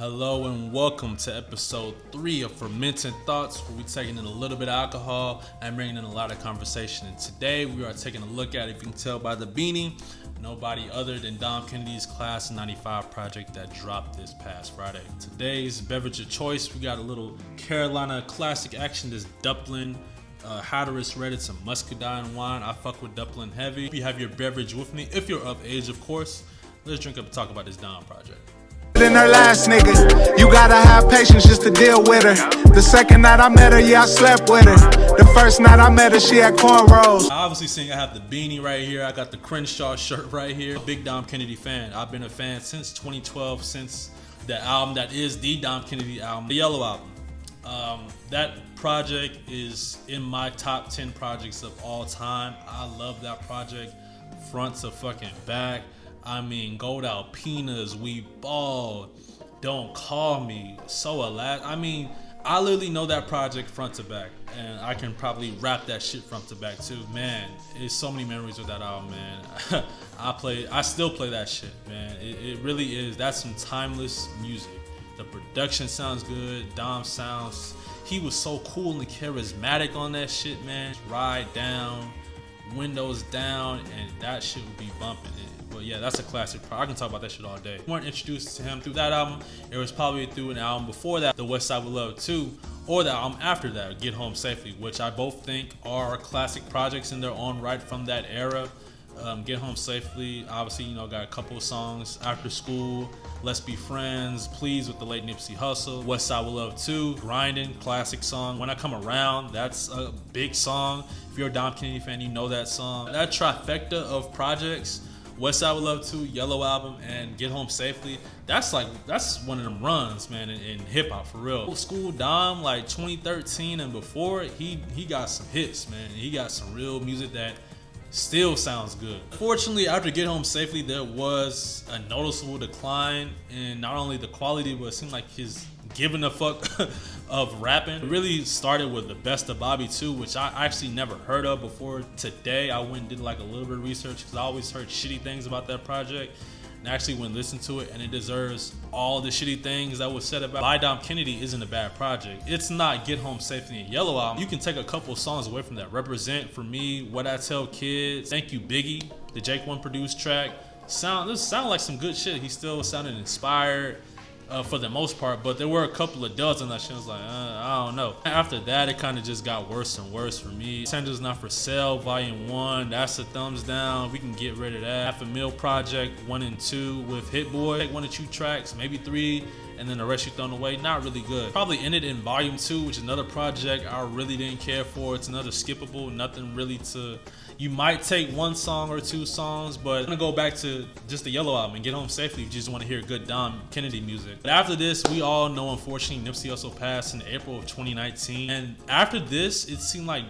Hello and welcome to episode 3 of Fermented Thoughts, where we're taking in a little bit of alcohol and bringing in a lot of conversation. And today we are taking a look at, if you can tell by the beanie, nobody other than Dom Kennedy's Class of 95 project that dropped this past Friday. Today's beverage of choice, we got a little Carolina classic action, this Duplin Hatteras Red. It's a muscadine wine. I fuck with Duplin heavy. If you have your beverage with me, if you're of age of course, let's drink up and talk about this Dom project. In her last nigga, you gotta have patience just to deal with her. The second night I met her, yeah, I slept with her. The first night I met her, she had cornrows. Obviously seeing I have the beanie right here, I got the Crenshaw shirt right here. Big Dom Kennedy fan. I've been a fan since 2012, since the album that is the Dom Kennedy album, the Yellow album. That project is in my top 10 projects of all time. I love that project front to fucking back. I mean, Gold Alpinas, We Balled, Don't Call Me, So Alive. I mean, I literally know that project front to back, and I can probably rap that shit front to back too. Man, there's so many memories with that album, man. I still play that shit, man. It really is. That's some timeless music. The production sounds good. Dom sounds, he was so cool and charismatic on that shit, man. Ride down, windows down, and that shit would be bumping it. But yeah, that's a classic. I can talk about that shit all day. We weren't introduced to him through that album. It was probably through an album before that, The West Side With Love 2, or the album after that, Get Home Safely, which I both think are classic projects in their own right from that era. Get Home Safely, obviously, you know, got a couple of songs. After School, Let's Be Friends, Please with the late Nipsey Hussle. West Side With Love 2, Grindin', classic song. When I Come Around, that's a big song. If you're a Dom Kennedy fan, you know that song. That trifecta of projects, West Side With Love 2, Yellow Album, and Get Home Safely, that's one of them runs, man, in hip hop for real. Old school Dom, like 2013 and before, he got some hits, man. He got some real music that still sounds good. Fortunately, after Get Home Safely, there was a noticeable decline in not only the quality, but it seemed like his giving a fuck of rapping. It really started with The Best of Bobby 2, which I actually never heard of before today. I went and did like a little bit of research because I always heard shitty things about that project, and I actually went and listened to it, and it deserves all the shitty things that was said about. By Dom Kennedy isn't a bad project. It's not Get Home Safely and Yellow Album. You can take a couple songs away from that. Represent, For Me, What I Tell Kids, Thank You Biggie, the Jake One produced track. This sounded like some good shit. He still sounded inspired for the most part, but there were a couple of duds on that shit. I was like, I don't know. After that, it kind of just got worse and worse for me. Tender's Not For Sale, Volume 1, that's a thumbs down. We can get rid of that. Half a Mil Project 1 and 2 with Hit Boy. Take 1 or 2 tracks, maybe 3, and then the rest you thrown away. Not really good. Probably ended in Volume 2, which is another project I really didn't care for. It's another skippable, nothing really to. You might take 1 song or 2 songs, but I'm gonna go back to just the Yellow Album and Get Home Safely if you just want to hear good Dom Kennedy music. But after this, we all know, unfortunately, Nipsey Hussle passed in April of 2019. And after this, it seemed like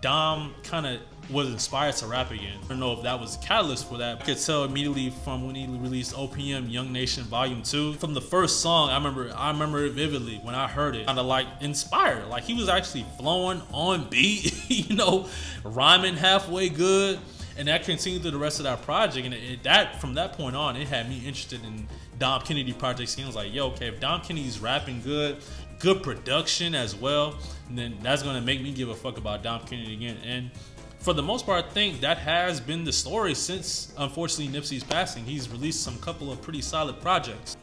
Dom kind of was inspired to rap again. I don't know if that was the catalyst for that. I could tell immediately from when he released OPM Young Nation Volume 2. From the first song, I remember it vividly when I heard it. Kind of like inspired. Like he was actually flowing on beat, you know, rhyming halfway good. And that continued through the rest of that project. And from that point on, it had me interested in Dom Kennedy projects. He was like, yo, okay, if Dom Kennedy's rapping good production as well, then that's gonna make me give a fuck about Dom Kennedy again. And for the most part, I think that has been the story since, unfortunately, Nipsey's passing. He's released some couple of pretty solid projects.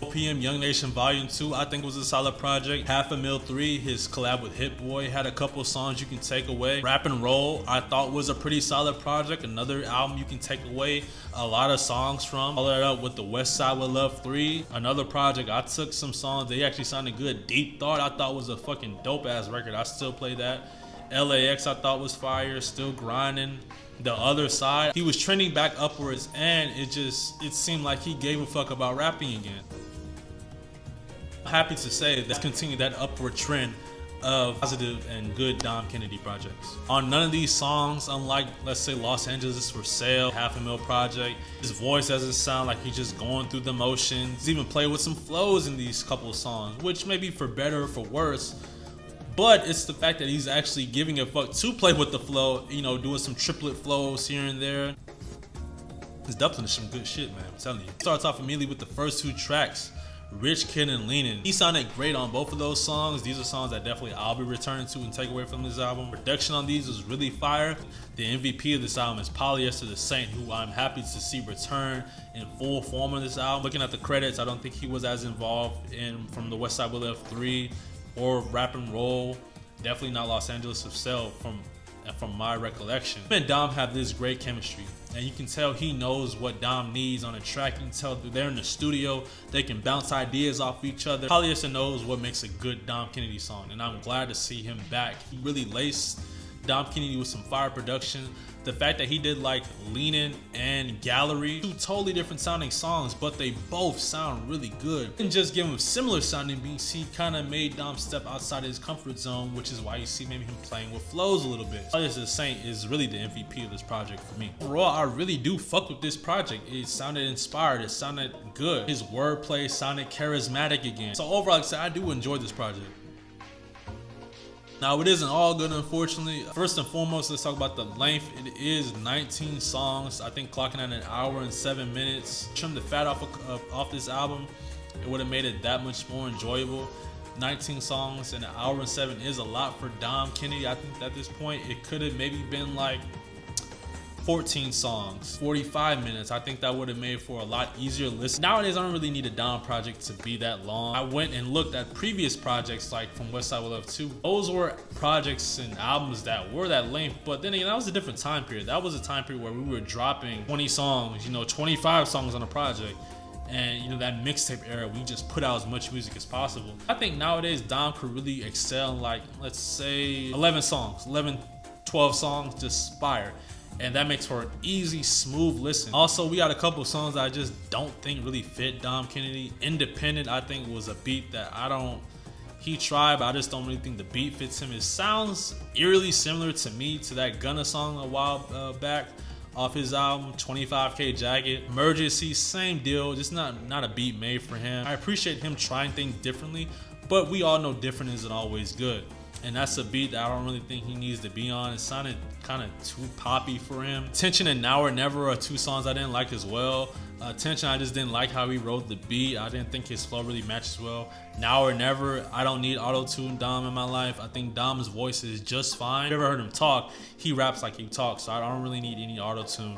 OPM Young Nation Volume 2, I think was a solid project. Half a Mil 3, his collab with Hit Boy, had a couple of songs you can take away. Rap and Roll, I thought was a pretty solid project. Another album you can take away a lot of songs from. Follow that up with The West Side With Love 3, another project. I took some songs, they actually sounded good. Deep Thought, I thought was a fucking dope ass record. I still play that. LAX, I thought was fire. Still Grinding. The Other Side, he was trending back upwards, and it seemed like he gave a fuck about rapping again. I'm happy to say that continued that upward trend of positive and good Dom Kennedy projects. On none of these songs, unlike, let's say, Los Angeles For Sale, Half a Mil Project, his voice doesn't sound like he's just going through the motions. He's even played with some flows in these couple of songs, which may be for better or for worse. But it's the fact that he's actually giving a fuck to play with the flow, you know, doing some triplet flows here and there. This Duplin is some good shit, man. I'm telling you. Starts off immediately with the first 2 tracks, Rich Kid and Leanin'. He sounded great on both of those songs. These are songs that definitely I'll be returning to and take away from this album. Production on these was really fire. The MVP of this album is Polyester the Saint, who I'm happy to see return in full form on this album. Looking at the credits, I don't think he was as involved from the West Side Will Ep.3 or Rap and Roll. Definitely not Los Angeles himself from my recollection. Him and Dom have this great chemistry, and you can tell he knows what Dom needs on a track. You can tell they're in the studio, they can bounce ideas off each other. Polyester knows what makes a good Dom Kennedy song, and I'm glad to see him back. He really laced Dom Kennedy with some fire production. The fact that he did like Leanin' and Gallery, 2 totally different sounding songs, but they both sound really good. And just give him similar sounding beats, he kind of made Dom step outside his comfort zone, which is why you see maybe him playing with flows a little bit. Polyester the Saint is really the MVP of this project for me. Overall, I really do fuck with this project. It sounded inspired, it sounded good. His wordplay sounded charismatic again. So overall, like I said, I do enjoy this project. Now, it isn't all good, unfortunately. First and foremost, let's talk about the length. It is 19 songs, I think clocking at 1 hour and 7 minutes. Trim the fat off this album, it would have made it that much more enjoyable. 19 songs in 1 hour and 7 is a lot for Dom Kennedy. I think at this point, it could have maybe been like 14 songs, 45 minutes. I think that would have made for a lot easier listen. Nowadays, I don't really need a Dom project to be that long. I went and looked at previous projects like from West Side Will Love 2. Those were projects and albums that were that length, but then again, that was a different time period. That was a time period where we were dropping 20 songs, 25 songs on a project. And that mixtape era, we just put out as much music as possible. I think nowadays Dom could really excel in like, let's say 11 songs, 11, 12 songs, just fire. And that makes for an easy, smooth listen. Also, we got a couple songs that I just don't think really fit Dom Kennedy. Independent, I think, was a beat that he tried, but I just don't really think the beat fits him. It sounds eerily similar to me to that Gunna song a while back off his album 25K Jacket. Emergency, same deal, just not a beat made for him. I appreciate him trying things differently, but we all know different isn't always good. And that's a beat that I don't really think he needs to be on. It sounded kind of too poppy for him. Tension and Now or Never are 2 songs I didn't like as well. Tension, I just didn't like how he wrote the beat. I didn't think his flow really matches well. Now or Never, I don't need auto-tune Dom in my life. I think Dom's voice is just fine. If you ever heard him talk, he raps like he talks, so I don't really need any auto-tune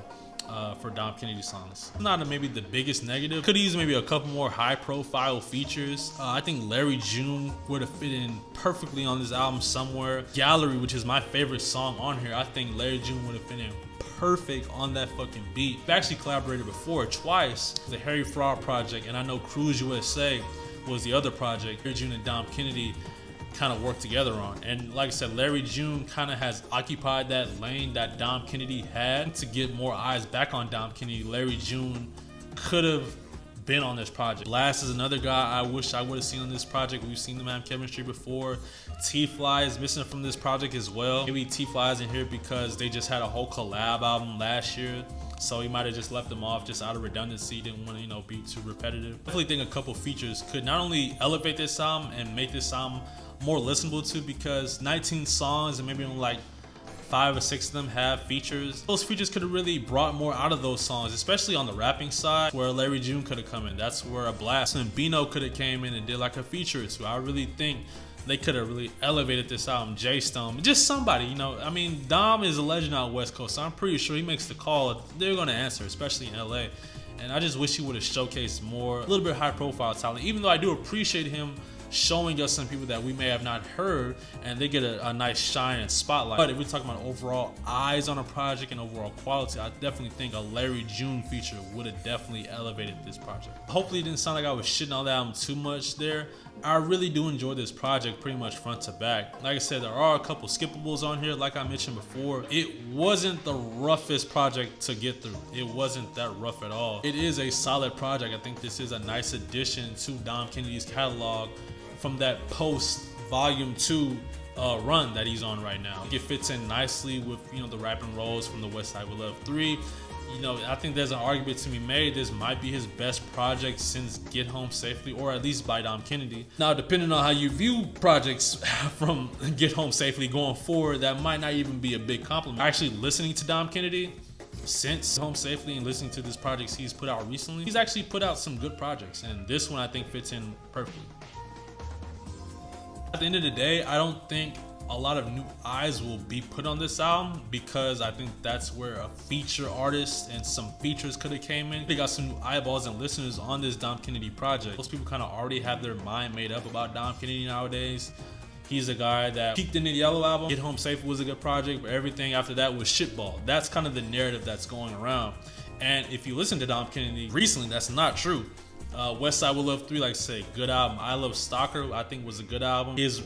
for Dom Kennedy songs. Not maybe the biggest negative. Could use maybe a couple more high profile features. I think Larry June would have fit in perfectly on this album somewhere. Gallery, which is my favorite song on here, I think Larry June would have fit in perfect on that fucking beat. We've actually collaborated before twice, the Harry Fraud project, and I know Cruise USA was the other project Larry June and Dom Kennedy kind of work together on. And like I said, Larry June kind of has occupied that lane that Dom Kennedy had. To get more eyes back on Dom Kennedy, Larry June could have been on this project. Blast is another guy I wish I would have seen on this project. We've seen them have chemistry before. T-Fly is missing from this project as well. Maybe T-Fly isn't here because they just had a whole collab album last year, so he might have just left them off just out of redundancy. Didn't want to be too repetitive. Definitely think a couple features could not only elevate this album and make this album more listenable to, because 19 songs and maybe only like 5 or 6 of them have features. Those features could have really brought more out of those songs, especially on the rapping side, where Larry June could have come in. That's where a Blast and Bino could have came in and did like a feature or two. I really think they could have really elevated this album. J Stone, just somebody, I mean, Dom is a legend out West Coast, so I'm pretty sure he makes the call. They're gonna answer, especially in LA. And I just wish he would have showcased more, a little bit high profile talent, even though I do appreciate him showing us some people that we may have not heard, and they get a nice shine and spotlight. But if we're talking about overall eyes on a project and overall quality, I definitely think a Larry June feature would have definitely elevated this project. Hopefully it didn't sound like I was shitting on the album too much there. I really do enjoy this project pretty much front to back. Like I said, there are a couple skippables on here, like I mentioned before. It wasn't the roughest project to get through. It wasn't that rough at all. It is a solid project. I think this is a nice addition to Dom Kennedy's catalog from that post volume 2 run that he's on right now. It fits in nicely with the Rap and Rolls from the West Side Will Love 3. I think there's an argument to be made. This might be his best project since Get Home Safely, or at least by Dom Kennedy. Now, depending on how you view projects from Get Home Safely going forward, that might not even be a big compliment. Actually listening to Dom Kennedy, since Home Safely and listening to this projects he's put out recently, he's actually put out some good projects, and this one I think fits in perfectly. At the end of the day, I don't think a lot of new eyes will be put on this album, because I think that's where a feature artist and some features could have came in. They got some new eyeballs and listeners on this Dom Kennedy project. Most people kind of already have their mind made up about Dom Kennedy nowadays. He's a guy that peaked in the Yellow album. Get Home Safe was a good project, but everything after that was shitball. That's kind of the narrative that's going around. And if you listen to Dom Kennedy recently, that's not true. West Side Will Love 3, like I say, good album. I Love Stalker, I think was a good album. His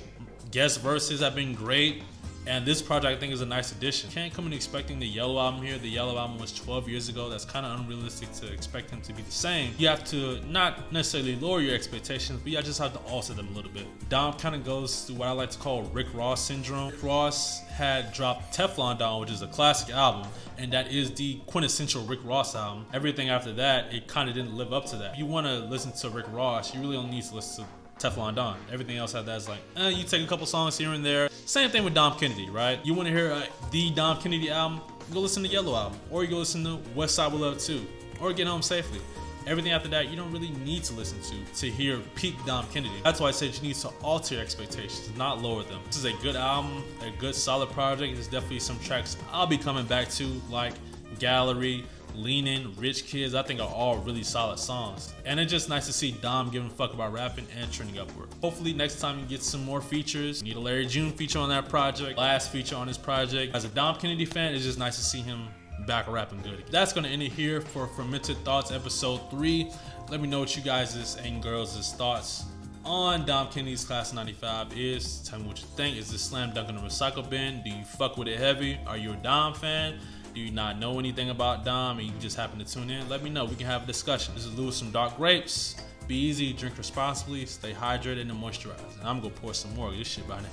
guest verses have been great, and this project I think is a nice addition. Can't come in expecting the Yellow album here. The Yellow album was 12 years ago. That's kind of unrealistic to expect him to be the same. You have to not necessarily lower your expectations, but you just have to alter them a little bit. Dom kind of goes through what I like to call Rick Ross syndrome. Rick Ross had dropped Teflon Don, which is a classic album, and that is the quintessential Rick Ross album. Everything after that, it kind of didn't live up to that. If you want to listen to Rick Ross, you really don't need to listen to Teflon Don. Everything else after that is like, you take a couple songs here and there. Same thing with Dom Kennedy, right? You want to hear the Dom Kennedy album, go listen to Yellow album, or you go listen to West Side Will Love 2, or Get Home Safely. Everything after that, you don't really need to listen to hear peak Dom Kennedy. That's why I said you need to alter your expectations, not lower them. This is a good album, a good solid project. There's definitely some tracks I'll be coming back to, like Gallery, Leanin', Rich Kids, I think are all really solid songs. And it's just nice to see Dom giving a fuck about rapping and trending upward. Hopefully next time you get some more features. Need a Larry June feature on that project, last feature on this project. As a Dom Kennedy fan, it's just nice to see him back rapping good. That's gonna end it here for Fermented Thoughts episode 3. Let me know what you guys' and girls' thoughts on Dom Kennedy's Class of 95 is. Tell me what you think. Is this slam dunk in the recycle bin? Do you fuck with it heavy? Are you a Dom fan? Do you not know anything about Dom and you just happen to tune in? Let me know. We can have a discussion. This is Lewis from Dark Grapes. Be easy, drink responsibly, stay hydrated and moisturized. And I'm gonna pour some more of this shit right now.